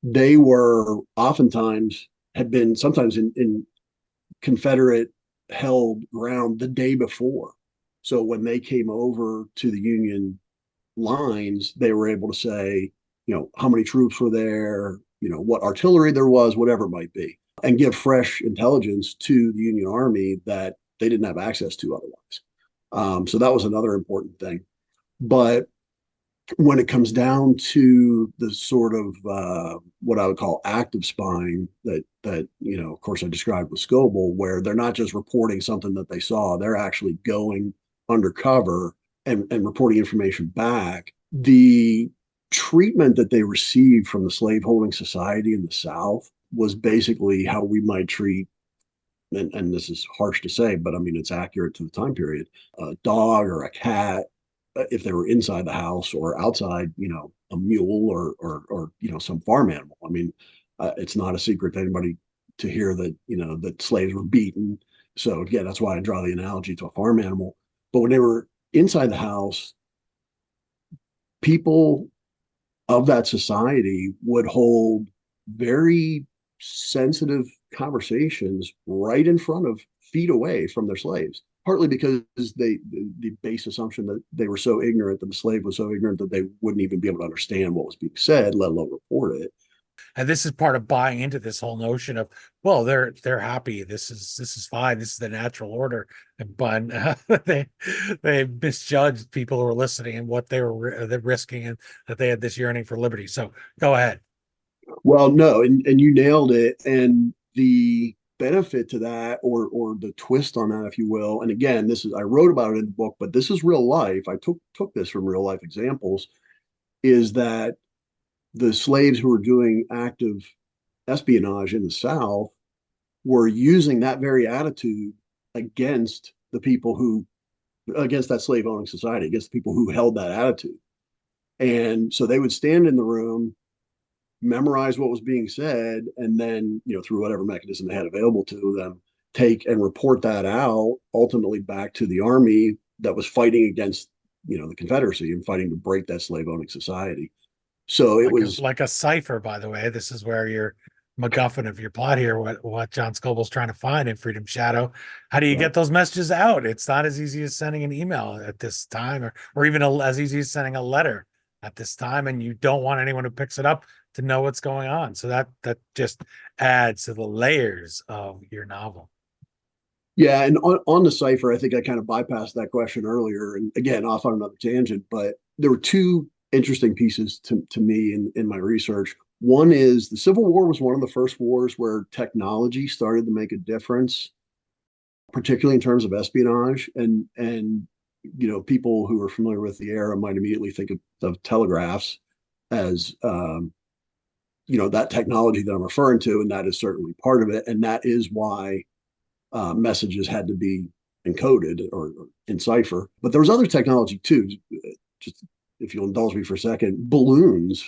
they were oftentimes had been sometimes in Confederate held ground the day before. So when they came over to the Union lines, they were able to say, how many troops were there, what artillery there was, whatever it might be, and give fresh intelligence to the Union Army that they didn't have access to otherwise. So that was another important thing. But when it comes down to the sort of what I would call active spying that of course I described with Scobell, where they're not just reporting something that they saw, they're actually going undercover and reporting information back. The treatment that they received from the slaveholding society in the South was basically how we might treat, and this is harsh to say, but I mean it's accurate to the time period, a dog or a cat, if they were inside the house, or outside, a mule or some farm animal. I mean, it's not a secret to anybody to hear that that slaves were beaten. So again, that's why I draw the analogy to a farm animal. But when they were inside the house, people of that society would hold very sensitive conversations right in front of, feet away from their slaves, partly because the base assumption that they were so ignorant, that the slave was so ignorant that they wouldn't even be able to understand what was being said, let alone report it. And this is part of buying into this whole notion of, well, they're happy. This is fine. This is the natural order. But they misjudged people who were listening and what they were risking, and that they had this yearning for liberty. So go ahead. Well, no, and you nailed it. And the benefit to that, or the twist on that, if you will, and again, I wrote about it in the book, but this is real life. I took this from real life examples, is that the slaves who were doing active espionage in the South were using that very attitude against against that slave owning society, against the people who held that attitude. And so they would stand in the room, memorize what was being said, and then, through whatever mechanism they had available to them, take and report that out ultimately back to the army that was fighting against, the Confederacy and fighting to break that slave owning society. So it was like a cipher, by the way. This is where your MacGuffin of your plot here, what John Scobell's trying to find in Freedom Shadow. How do you get those messages out? It's not as easy as sending an email at this time, or even as easy as sending a letter at this time, and you don't want anyone who picks it up to know what's going on. So that just adds to the layers of your novel. Yeah, and on the cipher, I think I kind of bypassed that question earlier, and again, off on another tangent, but there were two interesting pieces to me in my research. One is the Civil War was one of the first wars where technology started to make a difference, particularly in terms of espionage. And people who are familiar with the era might immediately think of telegraphs as that technology that I'm referring to, and that is certainly part of it. And that is why messages had to be encoded or in cipher. But there was other technology too. Just if you'll indulge me for a second, balloons.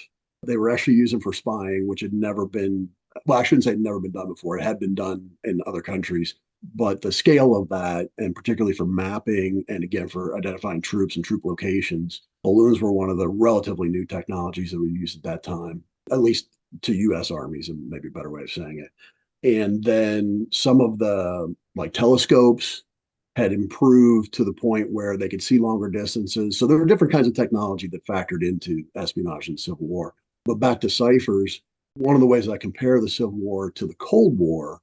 They were actually using for spying, which had never been, well, I shouldn't say never been done before. It had been done in other countries. But the scale of that, and particularly for mapping and again for identifying troops and troop locations, balloons were one of the relatively new technologies that were used at that time, at least to US armies, and maybe a better way of saying it. And then some of the like telescopes had improved to the point where they could see longer distances. So there were different kinds of technology that factored into espionage in the Civil War. But back to ciphers, one of the ways I compare the Civil War to the Cold War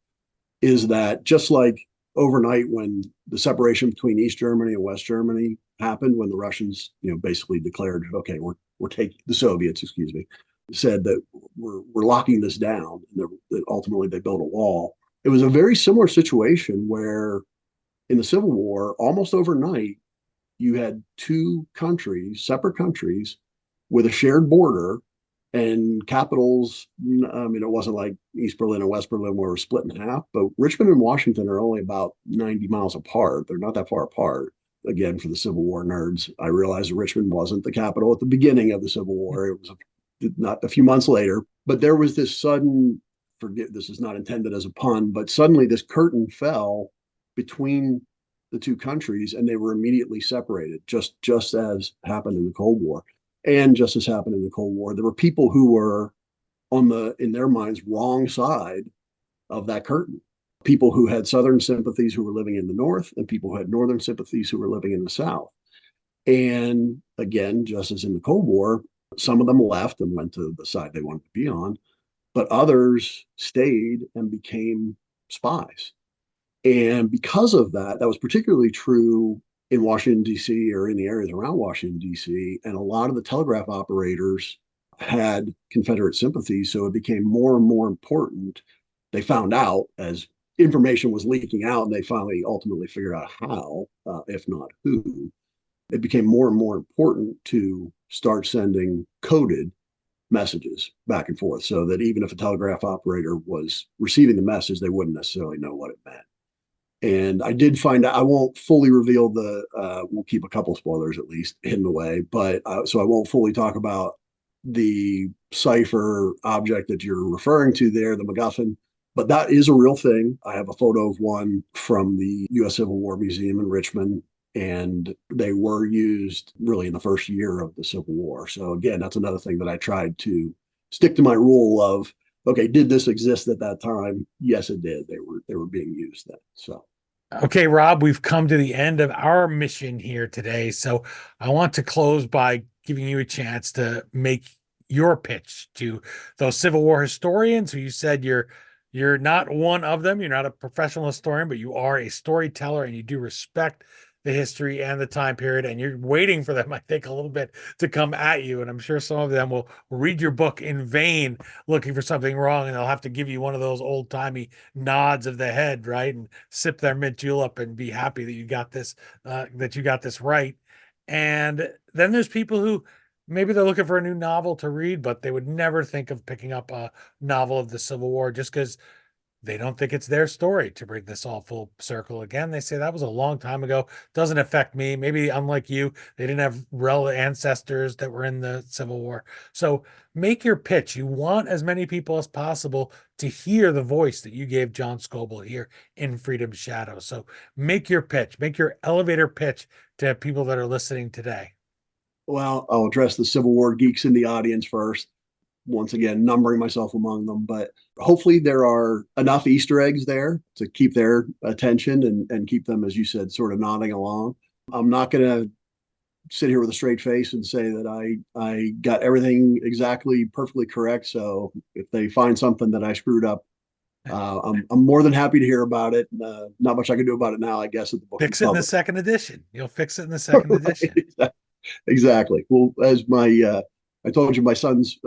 is that just like overnight when the separation between East Germany and West Germany happened, when the Russians, basically declared, okay, we're taking the Soviets, excuse me, said that we're locking this down, and ultimately they built a wall. It was a very similar situation where in the Civil War, almost overnight, you had two countries, separate countries, with a shared border and capitals. I mean, it wasn't like East Berlin and West Berlin were split in half, but Richmond and Washington are only about 90 miles apart. They're not that far apart. Again, for the Civil War nerds, I realized Richmond wasn't the capital at the beginning of the Civil War. It was not a few months later, but there was this sudden, forget, this is not intended as a pun, but suddenly this curtain fell between the two countries and they were immediately separated, just as happened in the Cold War. And just as happened in the Cold War, there were people who were on the, in their minds, wrong side of that curtain. People who had Southern sympathies who were living in the North, and people who had Northern sympathies who were living in the South. And again, just as in the Cold War, some of them left and went to the side they wanted to be on, but others stayed and became spies. And because of that, that was particularly true in Washington, D.C., or in the areas around Washington, D.C. And a lot of the telegraph operators had Confederate sympathies. So it became more and more important. They found out as information was leaking out, and they finally ultimately figured out how, if not who. It became more and more important to start sending coded messages back and forth so that even if a telegraph operator was receiving the message, they wouldn't necessarily know what it meant. And I did find out, I won't fully reveal we'll keep a couple spoilers at least hidden away, but so I won't fully talk about the cipher object that you're referring to there, the MacGuffin, but that is a real thing. I have a photo of one from the U.S. Civil War Museum in Richmond, and they were used really in the first year of the Civil War. So again, that's another thing that I tried to stick to my rule of, okay, did this exist at that time? Yes, it did. They were being used then. So Okay, Rob, we've come to the end of our mission here today. So I want to close by giving you a chance to make your pitch to those Civil War historians who you said you're not one of them. You're not a professional historian, but you are a storyteller and you do respect the history and the time period. And you're waiting for them, I think, a little bit to come at you. And I'm sure some of them will read your book in vain looking for something wrong. And they'll have to give you one of those old timey nods of the head, right? And sip their mint julep and be happy that you got this right. And then there's people who maybe they're looking for a new novel to read, but they would never think of picking up a novel of the Civil War just because they don't think it's their story. To bring this all full circle again, they say that was a long time ago, doesn't affect me. Maybe unlike you, they didn't have ancestors that were in the Civil War. So make your pitch. You want as many people as possible to hear the voice that you gave John Scobell here in Freedom's Shadow. So make your pitch, make your elevator pitch to people that are listening today. well, I'll address the Civil War geeks in the audience first. Once again, numbering myself among them, but hopefully there are enough Easter eggs there to keep their attention and keep them, as you said, sort of nodding along. I'm not going to sit here with a straight face and say that I got everything exactly perfectly correct. So if they find something that I screwed up, I'm more than happy to hear about it. Not much I can do about it now, I guess, at the book Fix it in the public. second edition. You'll fix it in the second edition. Right. Exactly. Well, as I told you, my son's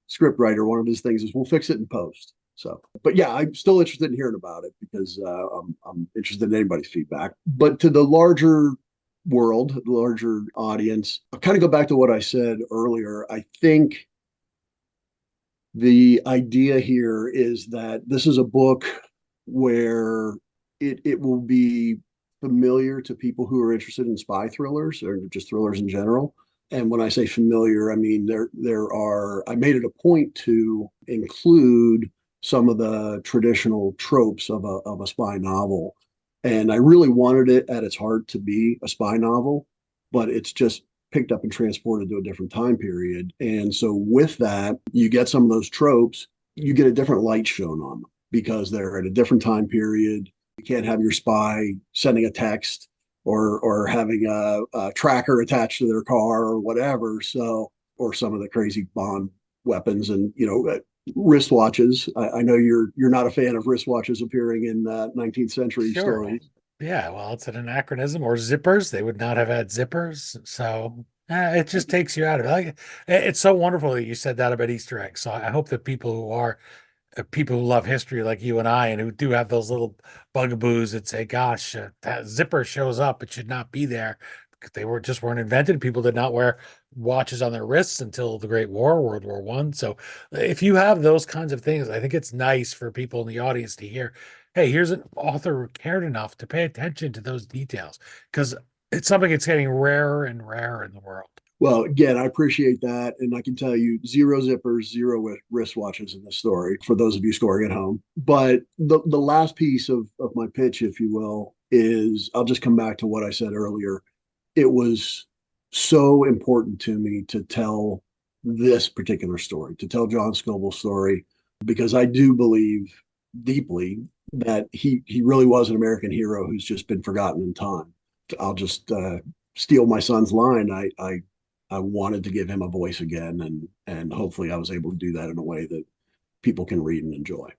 script writer, one of his things is we'll fix it in post. So, but yeah, I'm still interested in hearing about it because I'm interested in anybody's feedback. But to the larger world, the larger audience, I'll kind of go back to what I said earlier. I think the idea here is that this is a book where it will be familiar to people who are interested in spy thrillers or just thrillers in general. And when I say familiar, I mean there are. I made it a point to include some of the traditional tropes of a spy novel, and I really wanted it at its heart to be a spy novel, but it's just picked up and transported to a different time period. And so with that, you get some of those tropes, you get a different light shown on them because they're at a different time period. You can't have your spy sending a text or having a tracker attached to their car or whatever. So, or some of the crazy Bond weapons and wristwatches. I know you're not a fan of wristwatches appearing in 19th century Sure. stories. Yeah, well, it's an anachronism, or zippers. They would not have had zippers. So it just takes you out of it. It's so wonderful that you said that about Easter eggs. So I hope that people who love history like you and I, and who do have those little bugaboos that say, gosh, that zipper shows up, it should not be there. Because they weren't invented. People did not wear watches on their wrists until the Great War, World War One. So if you have those kinds of things, I think it's nice for people in the audience to hear, hey, here's an author who cared enough to pay attention to those details, because it's something that's getting rarer and rarer in the world. Well, again, I appreciate that. And I can tell you zero zippers, zero wristwatches in the story for those of you scoring at home. But the last piece of my pitch, if you will, is I'll just come back to what I said earlier. It was so important to me to tell this particular story, to tell John Scobell's story, because I do believe deeply that he really was an American hero who's just been forgotten in time. I'll just steal my son's line. I wanted to give him a voice again, and hopefully I was able to do that in a way that people can read and enjoy.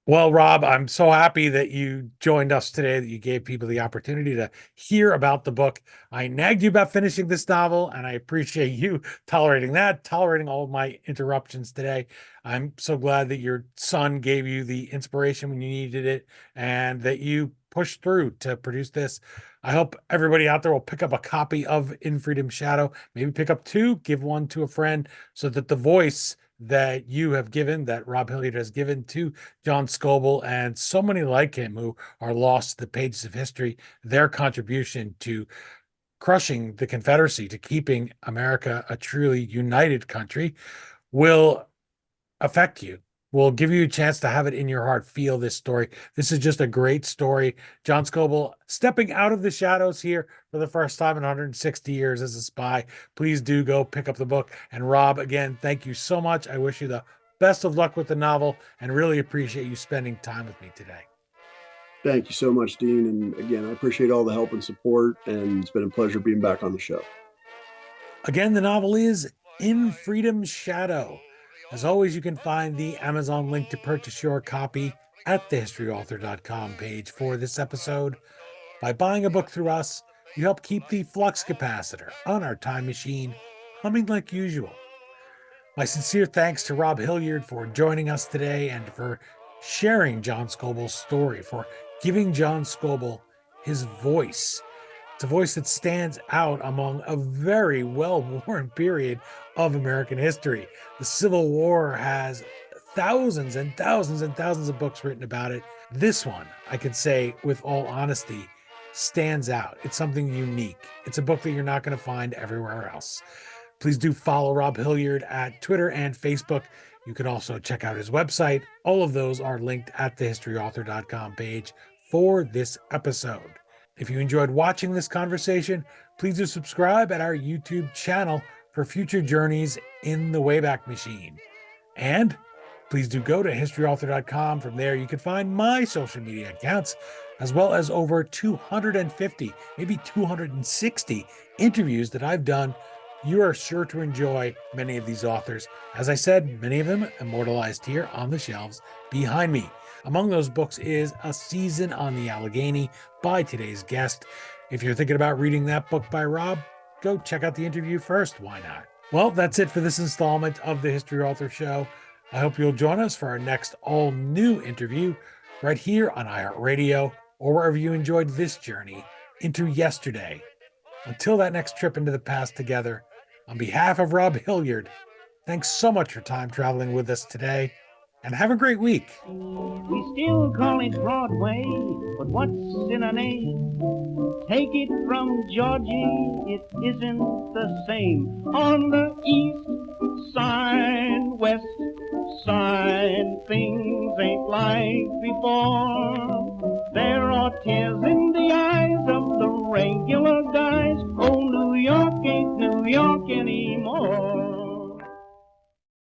Well, Rob, I'm so happy that you joined us today, that you gave people the opportunity to hear about the book. I nagged you about finishing this novel, and I appreciate you tolerating that, tolerating all of my interruptions today. I'm so glad that your son gave you the inspiration when you needed it, and that you pushed through to produce this. I hope everybody out there will pick up a copy of In Freedom's Shadow, maybe pick up two, give one to a friend, so that the voice that you have given, that Rob Hilliard has given to John Scobell and so many like him who are lost to the pages of history, their contribution to crushing the Confederacy, to keeping America a truly united country, will affect you, will give you a chance to have it in your heart, feel this story. This is just a great story. John Scobell stepping out of the shadows here for the first time in 160 years as a spy. Please do go pick up the book. And Rob, again, thank you so much. I wish you the best of luck with the novel and really appreciate you spending time with me today. Thank you so much, Dean. And again, I appreciate all the help and support, and it's been a pleasure being back on the show. Again, the novel is In Freedom's Shadow. As always, you can find the Amazon link to purchase your copy at the historyauthor.com page for this episode. By buying a book through us, you help keep the flux capacitor on our time machine humming like usual. My sincere thanks to Rob Hilliard for joining us today and for sharing John Scobell's story, for giving John Scobell his voice. It's a voice that stands out among a very well-worn period of American history. The Civil War has thousands and thousands and thousands of books written about it. This one, I could say with all honesty, stands out. It's something unique. It's a book that you're not going to find everywhere else. Please do follow Rob Hilliard at Twitter and Facebook. You can also check out his website. All of those are linked at the historyauthor.com page for this episode. If you enjoyed watching this conversation, please do subscribe at our YouTube channel for future journeys in the Wayback Machine. And please do go to historyauthor.com. From there, you can find my social media accounts, as well as over 250, maybe 260 interviews that I've done. You are sure to enjoy many of these authors. As I said, many of them immortalized here on the shelves behind me. Among those books is A Season on the Allegheny by today's guest. If you're thinking about reading that book by Rob, go check out the interview first. Why not? Well, that's it for this installment of the History Author Show. I hope you'll join us for our next all-new interview right here on iHeartRadio or wherever you enjoyed this journey into yesterday. Until that next trip into the past together, on behalf of Rob Hilliard, thanks so much for time traveling with us today, and have a great week. We still call it Broadway, but what's in a name? Take it from Georgie, it isn't the same. On the east side, west side, things ain't like before. There are tears in the eyes of the regular guys. Oh, New York ain't New York anymore.